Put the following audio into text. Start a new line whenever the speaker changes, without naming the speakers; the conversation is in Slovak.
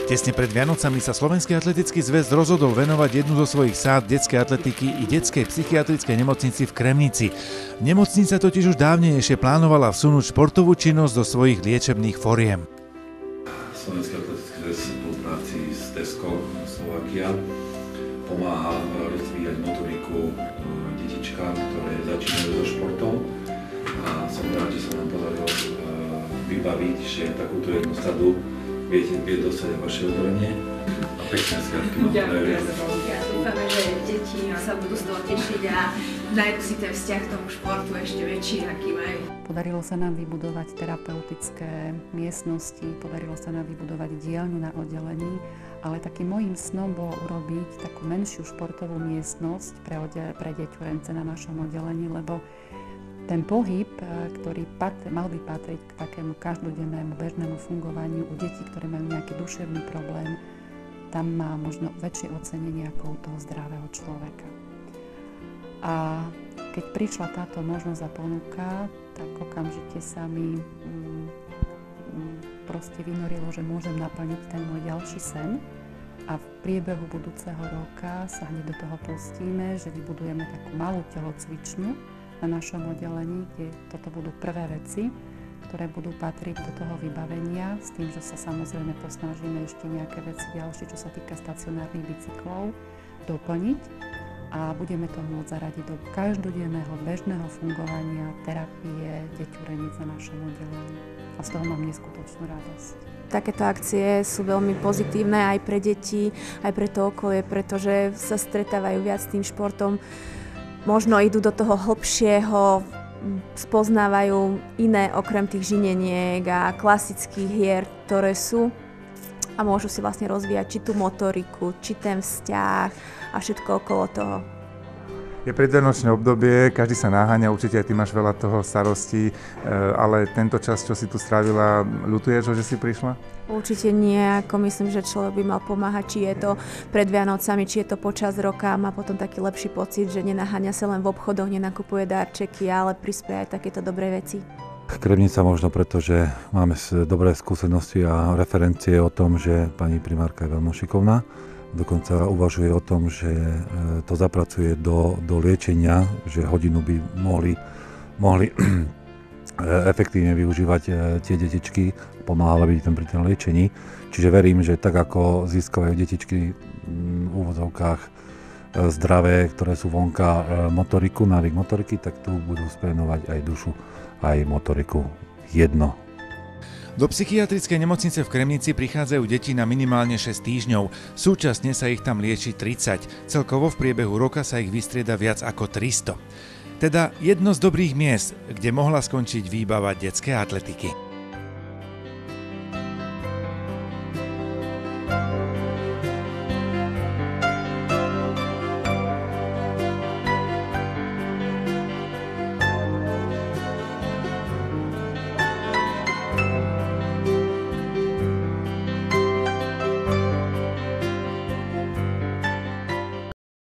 Tesne pred Vianocami sa Slovenský atletický zväz rozhodol venovať jednu zo svojich sád detskej atletiky i detskej psychiatrickej nemocnici v Kremnici. Nemocnica totiž už dávnejšie plánovala vsunúť športovú činnosť do svojich liečebných foriem.
Slovenský atletický zväz v spolupráci s Tesco Slovakia pomáha rozvíjať motoriku detičkám, ktoré začínajú so športom. A som rád, že sa nám podarilo vybaviť, že takúto jednu sadu viete dostať vaše oddelenie a pekné skratky vám prejaviť.
Ja dúfame, že deti sa budú z toho tešiť a nájdu si ten vzťah k tomu športu ešte väčší, aký majú.
Podarilo sa nám vybudovať terapeutické miestnosti, podarilo sa nám vybudovať dielňu na oddelení, ale takým mojím snom bolo urobiť takú menšiu športovú miestnosť pre deťurence na našom oddelení, lebo ten pohyb, ktorý mal by patriť k takému každodennému bežnému fungovaniu u detí, ktoré majú nejaký duševný problém, tam má možno väčšie ocenenie ako u toho zdravého človeka. A keď prišla táto možnosť a ponuka, tak okamžite sa mi proste vynorilo, že môžem naplniť ten môj ďalší sen. A v priebehu budúceho roka sa hneď do toho pustíme, že vybudujeme takú malú telocvičňu na našom oddelení, kde toto budú prvé veci, ktoré budú patriť do toho vybavenia, s tým, že sa samozrejme posnažíme ešte nejaké veci ďalšie, čo sa týka stacionárnych bicyklov, doplniť a budeme to môcť zaradiť do každodenného bežného fungovania terapie deťurenic na našom oddelení. A z toho mám neskutočnú radosť.
Takéto akcie sú veľmi pozitívne aj pre deti, aj pre to okolie, pretože sa stretávajú viac s tým športom. Možno idú do toho hlbšieho, spoznávajú iné okrem tých žineniek a klasických hier, ktoré sú a môžu si vlastne rozvíjať či tú motoriku, či ten vzťah a všetko okolo toho.
Je predvianočné obdobie, každý sa naháňa, určite aj ty máš veľa toho starostí, ale tento čas, čo si tu strávila, ľutuješ, že si prišla?
Určite nie, ako myslím, že človek by mal pomáhať, či je to pred Vianocami, či je to počas roka, má potom taký lepší pocit, že nenaháňa sa len v obchodoch, nenakupuje darčeky, ale prispieje aj takéto dobré veci.
Kremnica možno preto, že máme dobré skúsenosti a referencie o tom, že pani primárka je veľmi šikovná. Dokonca uvažuje o tom, že to zapracuje do liečenia, že hodinu by mohli efektívne využívať tie detičky, pomáhala byť tam pri tom liečení. Čiže verím, že tak ako získavajú detičky v úvodzovkách zdravé, ktoré sú vonka motoriku, návyk motoriky, tak tu budú spénovať aj dušu, aj motoriku jedno.
Do psychiatrickej nemocnice v Kremnici prichádzajú deti na minimálne 6 týždňov. Súčasne sa ich tam lieči 30. Celkovo v priebehu roka sa ich vystrieda viac ako 300. Teda jedno z dobrých miest, kde mohla skončiť výbava detskej atletiky.